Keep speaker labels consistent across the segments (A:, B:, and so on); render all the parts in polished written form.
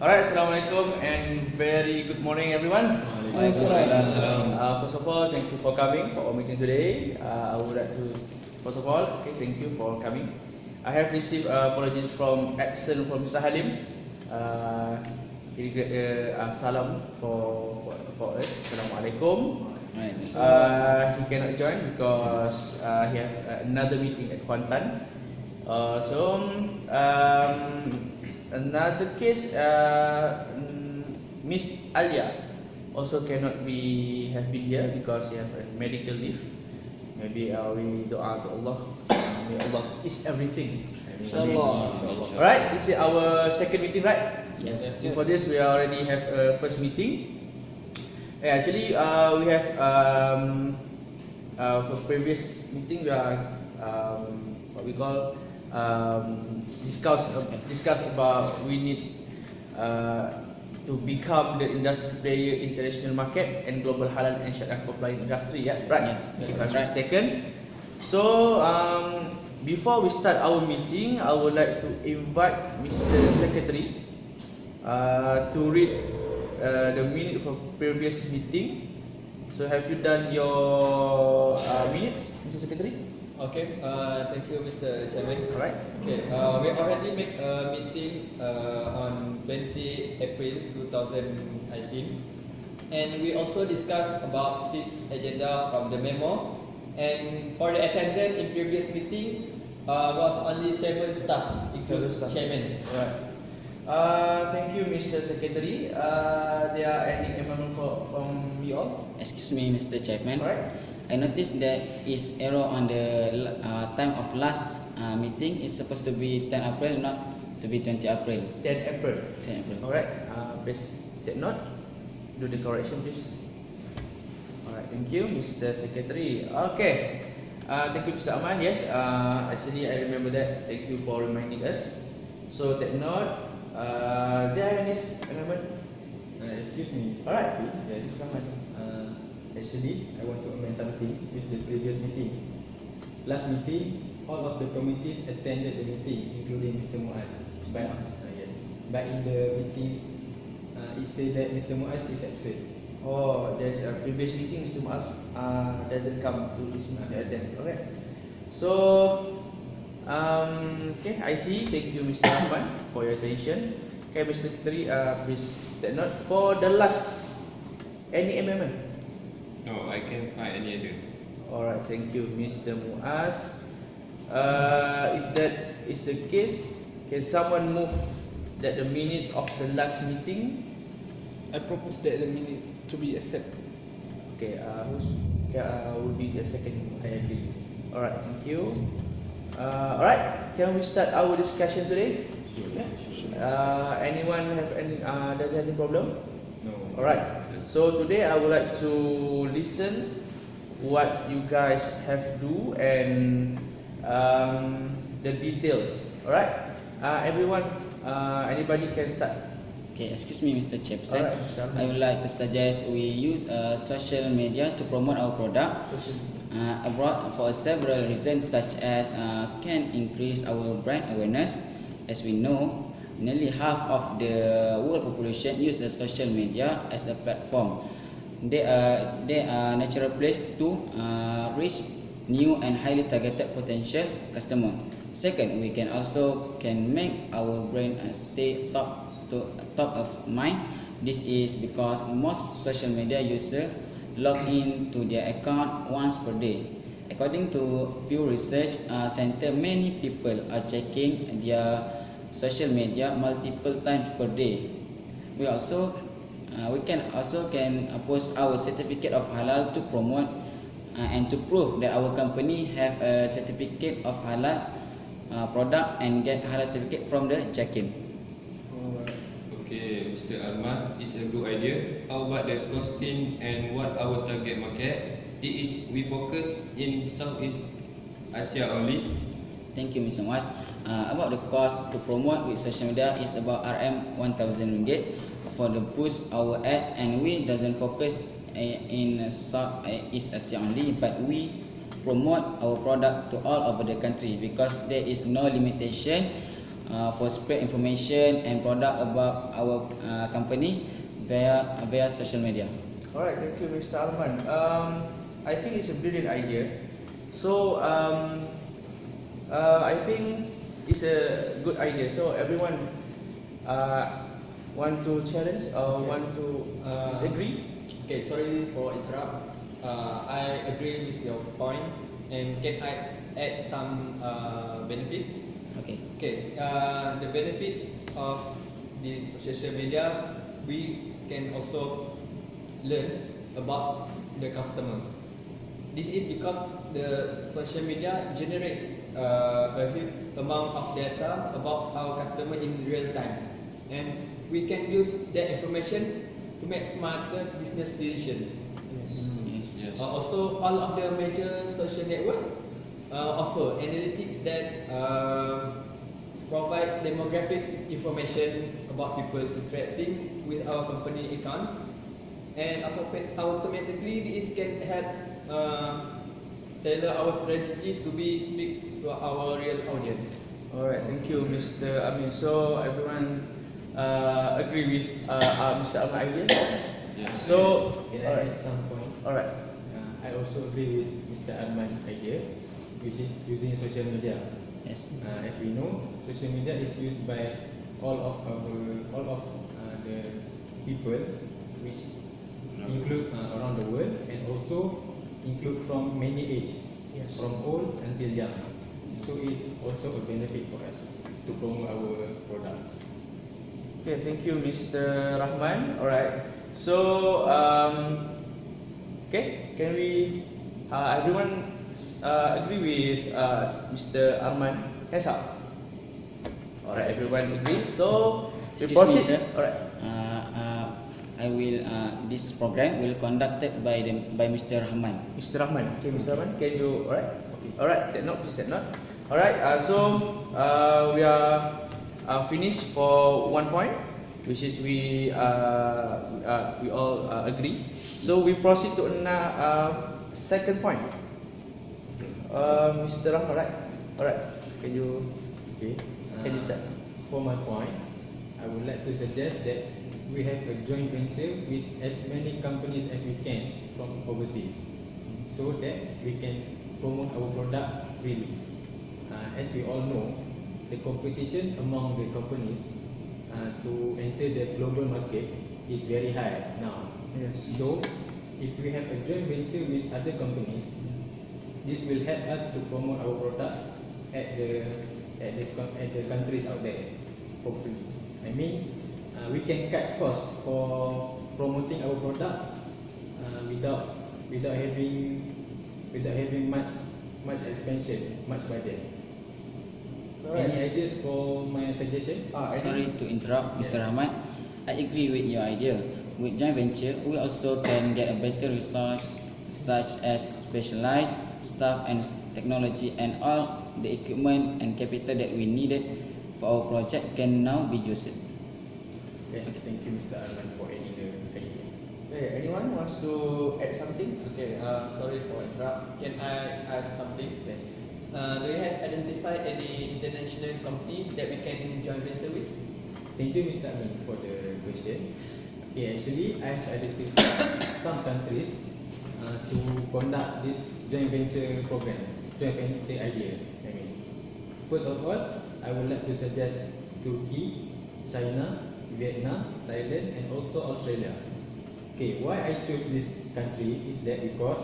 A: Alright, Assalamualaikum and very good morning everyone. First of all, thank you for coming for our meeting today. I would like to, first of all, thank you for coming. I have received apologies from absent from Mr. Halim. He salam for us. Assalamualaikum. He cannot join because he has another meeting at Kuantan. Another case, Miss Alia also cannot have been here because she have a medical leave. Maybe we doa to Allah. May Allah is everything. Inshallah. Alright, this is our second meeting, right?
B: Yes.
A: For this, we already have a first meeting. Actually, we have for previous meeting we are what we call discuss about we need to become the industry player international market and global halal and syariah compliant industry, yeah, right?
B: Yes,
A: if I'm not mistaken. So before we start our meeting, I would like to invite Mr. Secretary to read the minute for previous meeting. So have you done your minutes, Mr. Secretary?
B: Okay, thank you, Mr. Shaman.
A: Alright.
B: Okay, we already make a meeting on 20 April 2018, and we also discussed about 6 agenda from the memo. And for the attendance in previous meeting was only 7 staff, including chairman.
A: Alright. Thank you, Mr. Secretary. There are any amendment from you all?
C: Excuse me, Mr. Chairman.
A: Alright.
C: I noticed there is error on the time of last meeting. It's supposed to be 10 April, not to be 20 April.
A: 10 April.
C: 10 April.
A: Alright. Please take note. Do the correction, please. Alright. Thank you, Mr. Secretary. Okay. Thank you, Mr. Ahmad. Yes. Actually, I remember that. Thank you for reminding us. So take note. There is amendment.
D: Excuse me.
A: Alright.
D: Yes.
A: Mr. Ahmad.
D: Actually, I want to amend something with the previous meeting. Last meeting, all of the committees attended the meeting, including Mr. Muaz. Yes. But in the meeting, it said that Mr. Muaz is absent.
A: Oh, there's a previous meeting. Mr. Muaz doesn't come to this meeting. Attend. Alright. So, okay, I see. Thank you, Mr. Rahman, for your attention. Okay, Mr. Secretary, please take note. For the last, any amendment?
E: No, I can't find any other.
A: Alright, thank you, Mr. Muaz. If that is the case, can someone move that the minutes of the last meeting?
F: I propose that the minute to be accepted.
A: Okay, will be the second. I agree. Alright, thank you. Alright, can we start our discussion today? Anyone have any? Does have any problem?
D: No.
A: Alright. So today I would like to listen what you guys have do and the details. Alright. Everyone, anybody can start.
C: Okay, excuse me, Mr. Chairperson.
A: Alright, Mr. Ahmad.
C: I would like to suggest we use social media to promote our product abroad for several reasons, such as can increase our brand awareness. As we know, nearly half of the world population use social media as a platform. They are natural place to reach new and highly targeted potential customer. Second, we can make our brand stay top of mind. This is because most social media users log in to their account once per day. According to Pew Research Center, many people are checking their social media multiple times per day. We can post our certificate of halal to promote and to prove that our company have a certificate of halal product and get halal certificate from the check-in.
E: Okay, Mr. Arman, it's a good idea. How about the costing and what our target market? We focus in Southeast Asia only.
C: Thank you, Mr. Muaz. About the cost to promote with social media is about RM1,000 ringgit for the boost our ad, and we doesn't focus in Southeast Asia only, but we promote our product to all over the country because there is no limitation for spread information and product about our company via social media.
A: Alright, thank you, Mr. Arman. I think it's a brilliant idea. So I think it's a good idea. So everyone want to challenge or want to disagree?
B: Okay, sorry for interrupt. I agree with your point, and can I add some benefit?
C: Okay.
B: Okay, the benefit of this social media, we can also learn about the customer. This is because the social media generate a huge amount of data about our customer in real time, and we can use that information to make smarter business decision.
E: Yes.
B: Also, all of the major social networks offer analytics that provide demographic information about people interacting with our company account, and automatically this can help tailor our strategy to be speak to our real audience.
A: Alright, thank you, Mr. Amin. So everyone agree with Mr. Amin idea?
E: Yes.
A: So,
D: Can I add some point?
A: alright.
D: I also agree with Mr. Arman idea, which is using social media.
C: Yes.
D: As we know, social media is used by all of the people, which include around the world, and also include from many age,
A: Yes.
D: from old until young. So it's also a benefit for us to promote our product.
A: Okay, thank you, Mr. Rahman. Alright. So, okay, can we everyone agree with Mr. Arman? Hands up. Alright, everyone agree. So we
C: Excuse me,
A: proceed.
C: sir.
A: Alright.
C: I will. This program will conducted by Mr. Rahman.
A: Mr. Rahman. Okay, Mr. Rahman, can you alright? Okay. Alright, take note, please take note. Alright, so we are finished for one point, which is we all agree. So we proceed to second point. Mr. Rahman, alright. Can you start?
D: For my point, I would like to suggest that we have a joint venture with as many companies as we can from overseas, so that we can promote our product freely. As we all know, the competition among the companies to enter the global market is very high now.
A: Yes.
D: So, if we have a joint venture with other companies, this will help us to promote our product at the countries out there for free. I mean, we can cut costs for promoting our product without having much expansion, much budget.
A: Alright.
D: Any ideas for my suggestion?
C: Sorry to interrupt, Mr. Rahman. I agree with your idea. With joint venture, we also can get a better resource, such as specialized staff and technology, and all the equipment and capital that we needed for our project can now be used.
D: Yes, thank you, Mr. Arman, for adding the idea.
A: Okay, anyone wants to add something?
B: Okay, sorry for interrupt. Can I ask something?
D: Yes.
B: Do you have identified any international company that we can join venture with?
D: Thank you, Mr. Amin, for the question. Okay, actually, I've identified some countries to conduct this joint venture program, joint venture idea. I mean, first of all, I would like to suggest Turkey, China, Vietnam, Thailand, and also Australia. Okay, why I chose this country is that because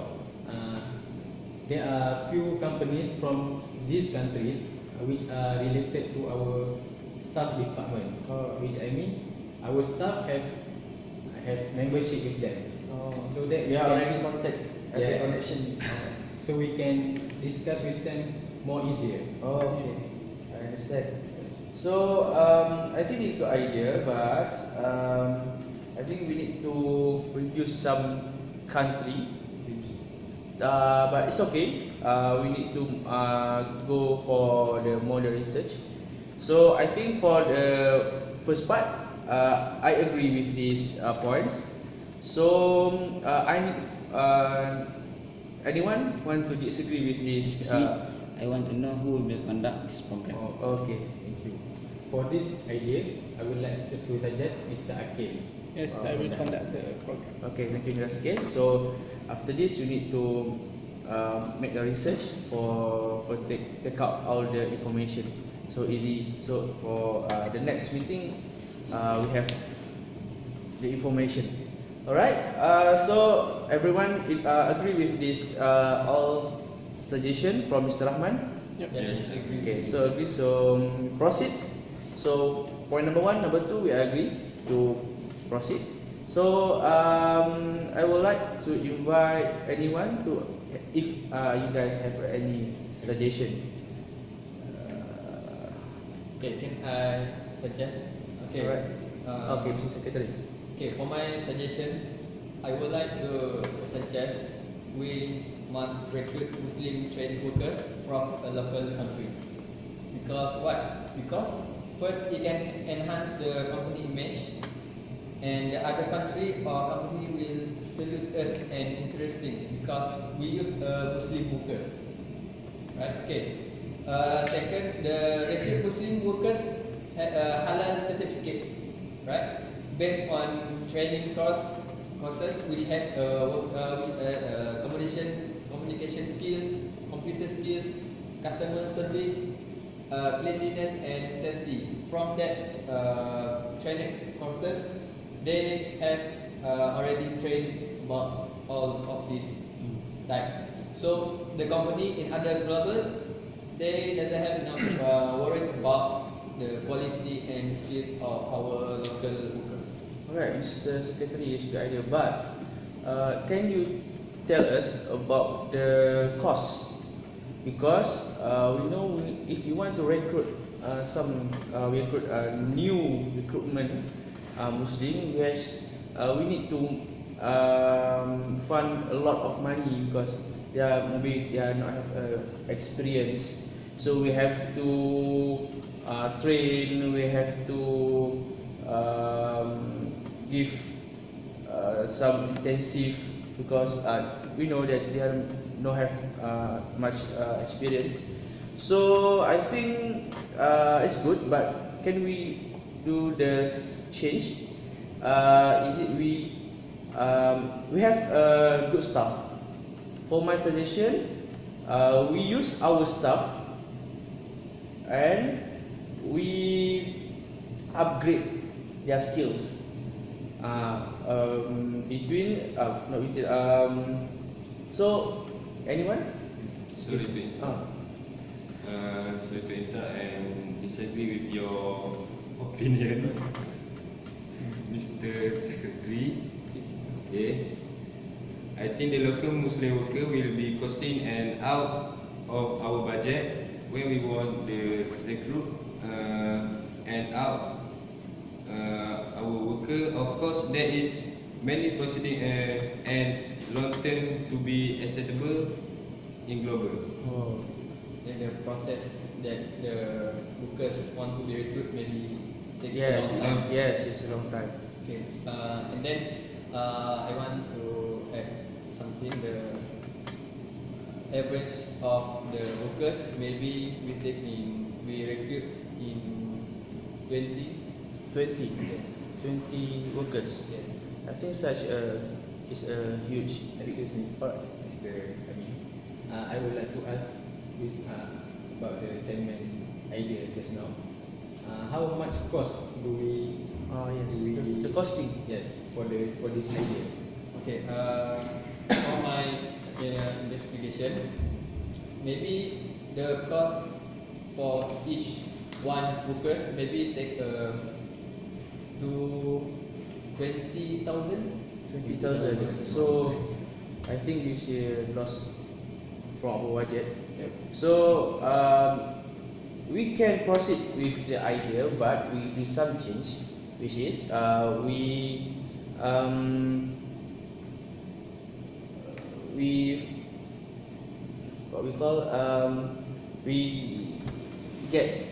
D: there are few companies from these countries which are related to our staff department. Which I mean, our staff have membership with them, so that
A: We are already contact.
D: Yeah.
A: Connection.
D: so we can discuss with them more easier.
A: Oh, okay. I understand. So I think it's a good idea, but I think we need to reduce some country. But it's okay. We need to go for the more research. So I think for the first part, I agree with these points. So I need anyone want to disagree with this?
C: Excuse me. I want to know who will conduct this program.
A: Okay.
D: Thank you. for this idea, I would like to suggest Mr. Aqil.
F: Yes, I will conduct the program.
A: Okay, thank you, Mr. Okay. So after this, you need to make a research for take out all the information. So easy. So for the next meeting, we have the information. Alright. So everyone agree with this all suggestion from Mr. Rahman?
F: Yep.
E: Yes.
A: Okay. So agree. So proceed. So point number 1, number 2, we agree to proceed. So I would like to invite anyone to, if you guys have any suggestion.
B: Okay, can I suggest? Okay.
A: Alright. Okay, Mr. Secretary.
B: Okay, for my suggestion, I would like to suggest we must recruit Muslim trade workers from a local country. Because what? Because first it can enhance the company image, and the other country or company will salute us and interesting because we use Muslim workers. Right? Okay. Second, the recruit Muslim workers had a halal certificate, right? Based on training courses which has communication skills, computer skills, customer service, cleanliness and safety. From that training courses, they have already trained about all of this type. So the company in other global, they doesn't have enough worry about the quality and skills of our local workers.
A: Alright, Mr. Secretary, is a good idea. But can you tell us about the cost? Because we know if you want to recruit new recruitment Muslim, yes, we need to fund a lot of money because they are not have experience. So we have to train. We have to give some intensive because we know that they are not have much experience. So I think it's good, but can we do this change? Is it we have good staff. For my suggestion, we use our staff and we upgrade their skills so anyone?
E: Sorry to interrupt. Sorry to interrupt and disagree with your opinion, Mr. Secretary. Okay. I think the local Muslim worker will be costing and out of our budget when we want the recruit and out our worker. Of course, there is many proceeding and long term to be acceptable in global.
A: Oh.
B: Then the process that the workers want to be recruited maybe take
A: Yes,
B: a long time.
A: yes, it's a long time.
B: Okay, and then I want to add something. The average of the workers maybe we recruit in 20.
A: 20
B: Yes.
A: 20 workers.
B: Yes.
A: I think such is a huge.
D: Excuse me, Mr. Amin. I would like to ask this about the chairman idea just now. How much cost do we?
A: Yes,
D: do we
A: the costing.
D: Yes, for this idea.
B: Okay. For my investigation, maybe the cost for each one workers maybe take to 20,000.
A: 20,000. So I think this year lost from our budget.
F: Yep.
A: So we can proceed with the idea, but we do some change, which is what we call we get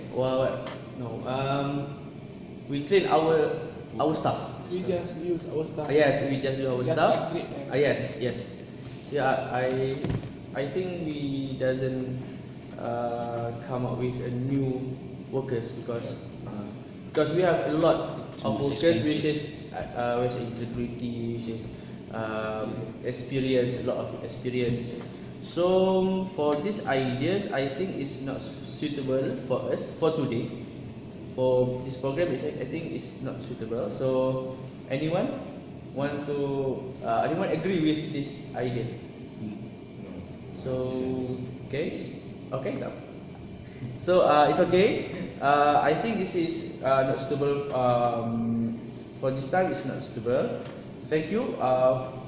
A: we train our staff.
F: We just use our staff.
A: Yes, we just do our
F: Just
A: staff.
F: upgrade them.
A: Yes. Yeah, I think we doesn't come up with a new workers because Because we have a lot
C: Too
A: of
C: much
A: focus,
C: expensive.
A: which is integrity, which is experience, a lot of experience. So for these ideas, I think it's not suitable for us for today. For this program, I think it's not suitable. So anyone want to? Anyone agree with this idea? So okay, okay now. So it's okay. I think this is not suitable. For this time, it's not suitable. Thank you,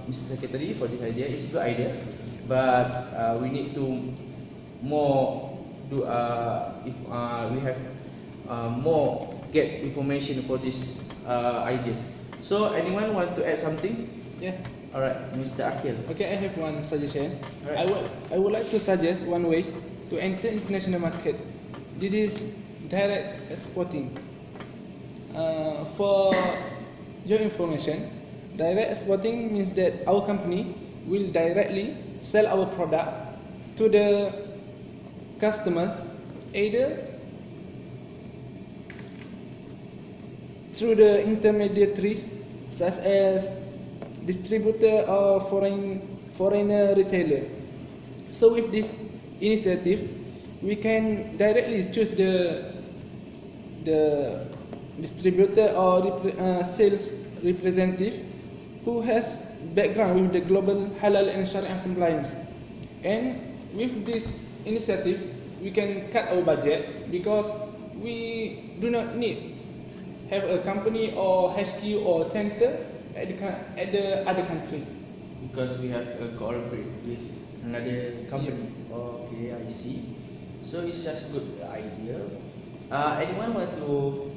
A: Mr. Secretary, for this idea. It's a good idea, but we need to more do. If we have more get information for these ideas. So anyone want to add something?
F: Yeah.
A: Alright, Mr. Aqil.
F: Okay, I have one suggestion.
A: Alright.
F: I would like to suggest one way to enter international market. This is direct exporting. For your information, direct exporting means that our company will directly sell our product to the customers either through the intermediaries such as distributor or foreigner retailer. So with this initiative, we can directly choose the distributor or sales representative who has background with the global halal and sharia compliance. And with this initiative, we can cut our budget because we do not need have a company or HQ or center at the other country.
A: Because we have a cooperate with another company. Okay, I see. So it's just good idea. Anyone want to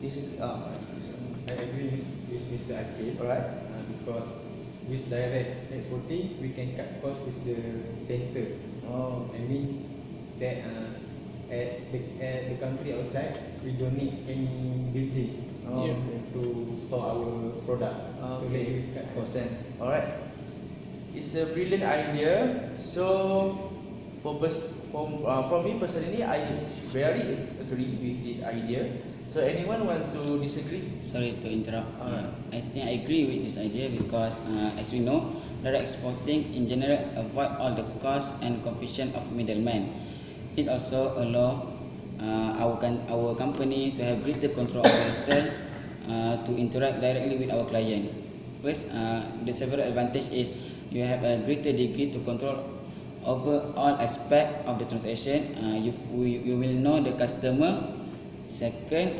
A: disagree?
D: I agree with Mr. Aqil.
A: Alright.
D: Because with direct exporting, we can cut cost with the center.
A: Oh,
D: I mean that at the country outside, we don't need any building
A: Yeah.
D: to store our product. So
A: Okay.
D: that we cut cost.
A: Understand. Alright. It's a brilliant idea. So from me personally, I very agree with this idea. So anyone want to disagree?
C: Sorry to interrupt. I think I agree with this idea because, as we know, direct exporting in general avoid all the costs and confusion of middlemen. It also allow our company to have greater control over the sale, to interact directly with our client. First, the several advantage is you have a greater degree to control over all aspect of the transaction. You will know the customer. Second,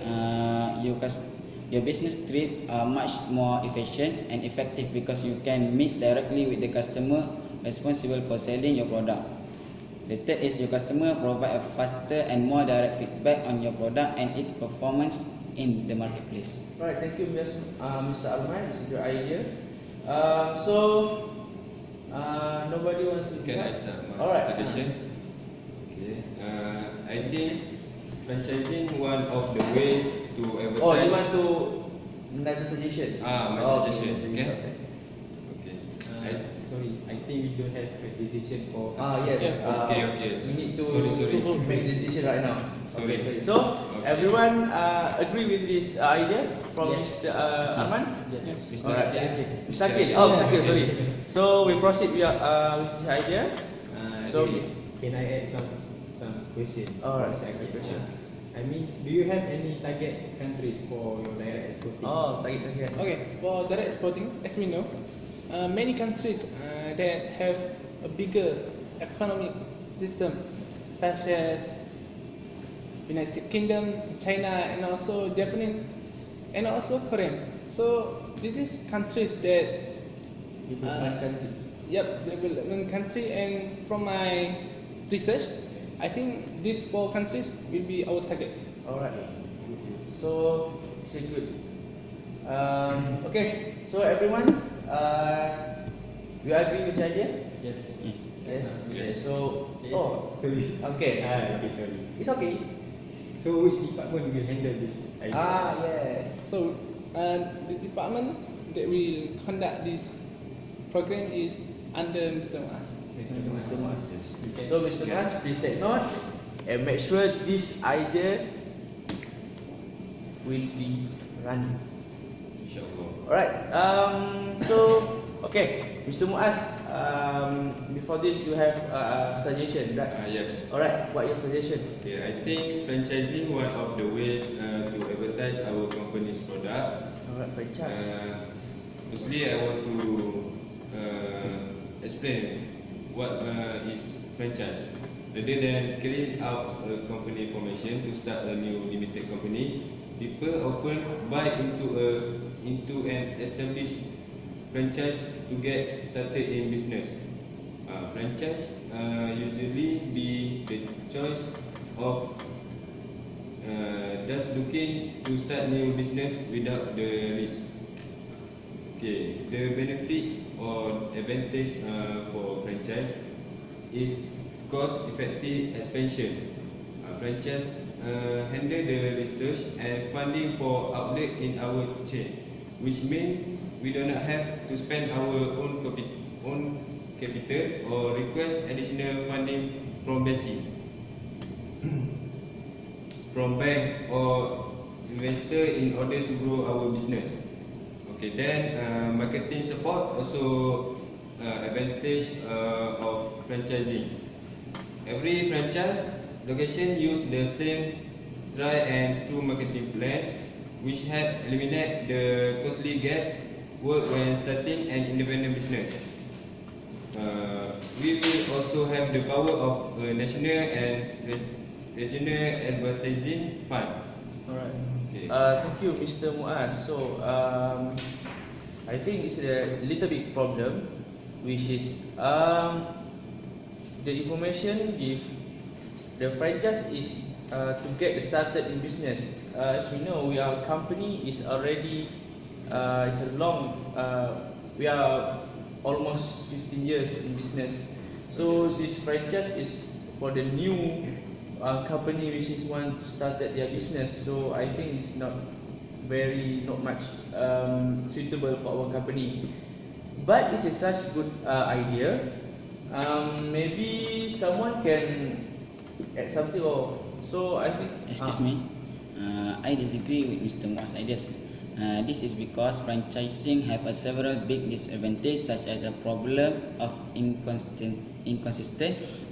C: your business trip are much more efficient and effective because you can meet directly with the customer responsible for selling your product. The third is your customer provide a faster and more direct feedback on your product and its performance in the marketplace.
A: Alright, thank you, Mr. Arman. It's a good idea. Nobody wants to.
E: Can I start my
A: Alright.
E: suggestion? Okay. I think franchising one of the ways to advertise.
A: Oh, you want to another suggestion?
E: My suggestion. Okay. Okay.
D: Sorry, I think we don't have a decision for.
A: Yes.
E: Okay.
A: We need to
E: Sorry.
A: to make the decision right now.
E: Sorry.
A: Okay. So everyone agree with this idea from
F: Yes.
A: Mr. Arman?
F: Yes.
E: Mr.
A: Alright.
E: Aqil.
A: Mr. Aqil. Oh, Mr. Aqil, sorry. So we proceed with this idea. So-
D: Can I add some question?
A: Alright,
D: Mr. Aqil?
A: question.
D: I mean, do you have any target countries for your direct exporting?
A: Oh, target yes.
F: Okay, for direct exporting, as we know, many countries that have a bigger economic system, such as United Kingdom, China, and also Japan, and also Korean. So this is countries that
A: Development country.
F: development country, and from my research, I think these 4 countries will be our target.
A: Alright. So it's a good. Okay. So everyone, you agree with the idea?
B: Yes.
C: Yes.
A: Yes.
E: Yes.
A: So
B: Yes.
D: Sorry.
A: okay.
D: Okay, sorry.
A: It's okay.
D: So which department will handle this idea?
A: Yes.
F: So the department that will conduct this program is under Mr. Muaz.
A: Mr. Muaz.
D: Okay.
A: So Mr. Muaz, please take note and make sure this idea will be running.
E: Inshallah.
A: Alright, so okay, Mr. Muaz, before this you have a suggestion, right?
E: Yes.
A: Alright, what your suggestion?
E: Okay, I think franchising one of the ways to advertise our company's product.
A: Alright, franchise.
E: Firstly, I want to explain what is franchise. Rather than carrying out a company formation to start a new limited company, people often buy into an established franchise to get started in business. Franchise usually be the choice of those looking to start new business without the risk. Okay, the benefit or advantage for franchise is cost-effective expansion. Franchise handle the research and funding for outlet in our chain, which means we do not have to spend our own capital or request additional funding from BSI, from bank or investor in order to grow our business. Okay, then marketing support also advantage of franchising. Every franchise location use the same try and true marketing plans, which help eliminate the costly guesswork when starting an independent business. We will also have the power of a national and regional advertising fund.
A: Alright.
E: Okay.
A: Thank you, Mr. Muaz. So, I think it's a little bit problem, which is the information if the franchise is to get started in business. As we know, our company is already it's a long. We are almost 15 years in business. So this franchise is for the new company which is want to start their business. So I think it's not much suitable for our company. But it's a such good idea. Maybe someone can add something. Or so I think.
C: Excuse me, I disagree with Mr. Muaz's ideas. This is because franchising have a several big disadvantages, such as the problem of inconsistent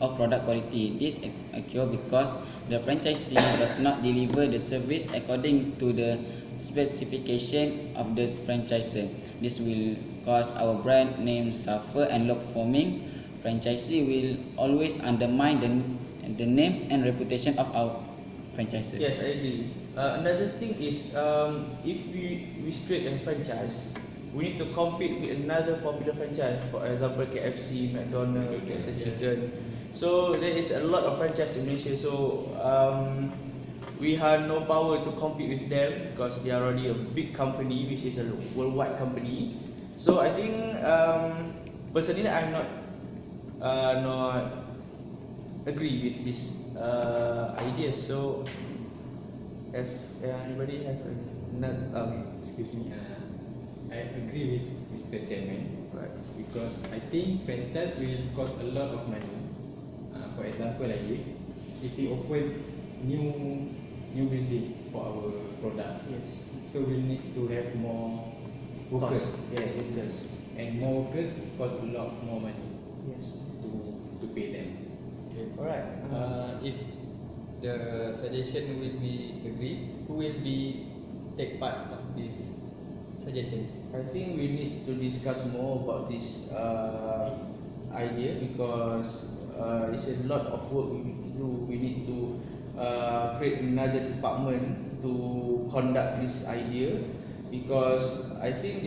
C: of product quality. This occur because the franchisee does not deliver the service according to the specification of the franchisor. This will cause our brand name suffer and low performing. Franchisee will always undermine the name and reputation of our franchisor.
A: Yes, I agree. Another thing is, if we create a franchise, we need to compete with another popular franchise. For example, KFC, McDonald's, KFC Chicken. So there is a lot of franchise in Malaysia. So we have no power to compete with them because they are already a big company, which is a worldwide company. So I think personally, I'm not agree with this idea. So if anybody have another,
D: Excuse me, I agree with Mr. Chairman,
A: right.
D: because I think franchise will cost a lot of money. For example, like if we open new building for our product,
A: Yes.
D: so we need to have more workers.
A: Yes, workers.
D: And more workers cost a lot more money
A: Yes.
D: to pay them.
A: Alright.
B: If the suggestion will be agreed, who will be take part of this suggestion?
A: I think we need to discuss more about this idea because it's a lot of work we need to do. We need to create another department to conduct this idea because I think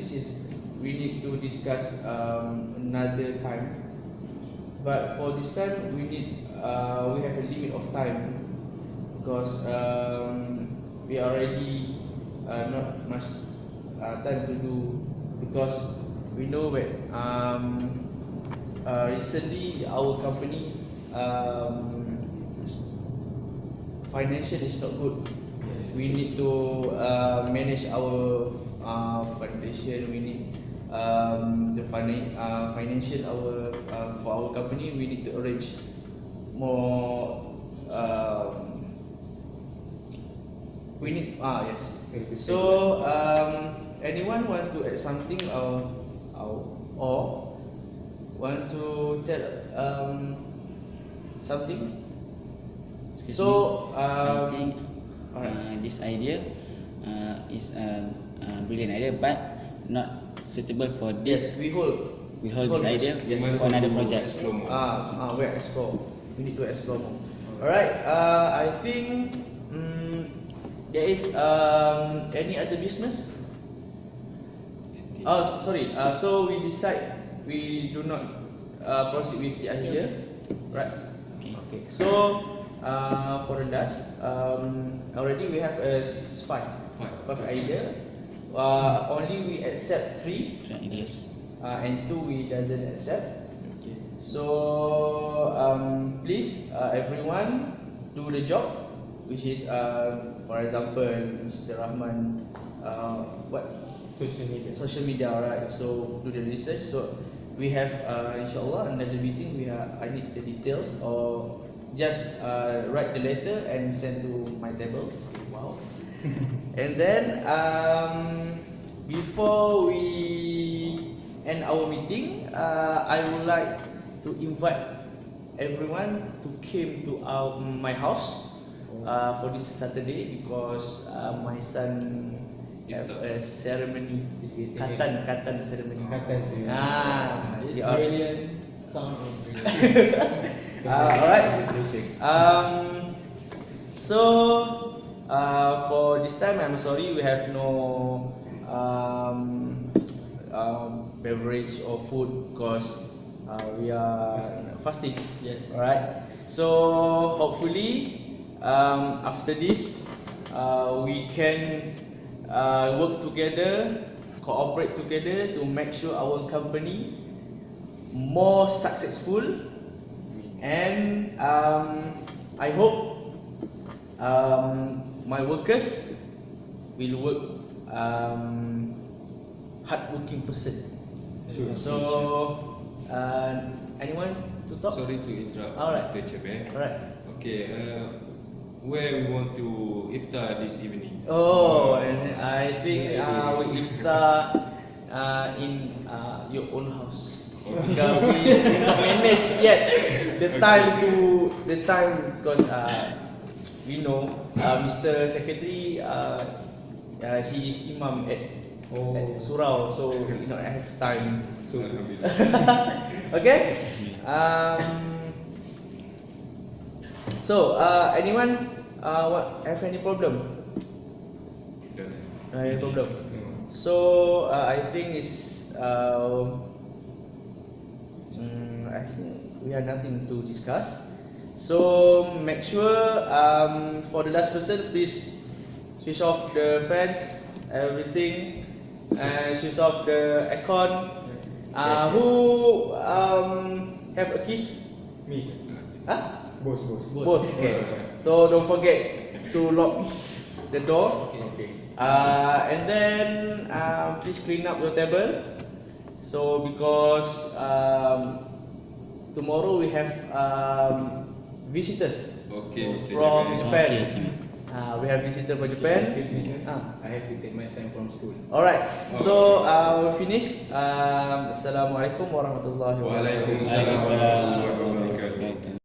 A: we need to discuss another time. But for this time, we have a limit of time because we already not much time to do because we know that recently our company financial is not good.
D: Yes.
A: We need to manage our foundation. We need the financial for our company. We need to arrange more We need yes.
D: We need to
A: So anyone want to add something or want to tell something?
C: Excuse
A: So
C: I think
A: alright.
C: this idea is a brilliant idea, but not suitable for
A: Yes,
C: this.
A: we hold.
C: We hold this idea
A: Yes.
C: for another
E: to
C: project.
E: explore more.
A: We explore. We need to explore more. Alright. I think there is any other business? Oh, sorry. So we decide we do not proceed with the idea, right?
C: Okay.
A: Okay. So for the last, already we have five idea. Only we accept 3
C: So ideas.
A: and 2 we doesn't accept. So please everyone do the job, which is for example Mr. Rahman what social media, right? So do the research. So we have inshallah another meeting. I need the details or just write the letter and send to my tables. Wow. And then before we end our meeting, I would like to invite everyone to came to my house for this Saturday because my son have a ceremony, katan ceremony.
D: Katan ceremony.
B: This
A: they are-
B: brilliant sound of brilliant.
A: alright. So for this time, I'm sorry we have no beverage or food because we are fasting.
B: Yes.
A: Alright. So hopefully after this we can work together, cooperate together to make sure our company more successful, and I hope my workers will work hardworking person.
D: Sure.
A: So anyone to talk?
E: Sorry to interrupt,
A: Alright.
E: Mr. Chairman.
A: Alright.
E: Okay, where we want to iftar this evening?
A: Oh, and I think we start in your own house because we not manage yet the time because we know Mr. Secretary he is imam at Surau, so we not have time.
E: Alhamdulillah.
A: Okay. So anyone have any problem?
E: Don't have.
A: Any problem?
E: No.
A: So I think it's I think we have nothing to discuss. So make sure for the last person, please switch off the fans, everything, and switch off the aircon. Who have a kiss?
D: Me, sir.
A: Huh?
D: Boss.
A: Both. Okay. So don't forget to lock the door.
D: Okay.
A: And then please clean up your table. So because tomorrow we have visitors
E: Okay, Mr.
A: from
E: Chairman.
A: Japan.
C: Okay.
A: We have visitor from Japan.
D: Excuse me, sir.
A: Ah.
D: I have to take my son from school.
A: Alright. So we finish. Assalamualaikum warahmatullahi wabarakatuh.
E: Waalaikumsalam warahmatullahi wabarakatuh.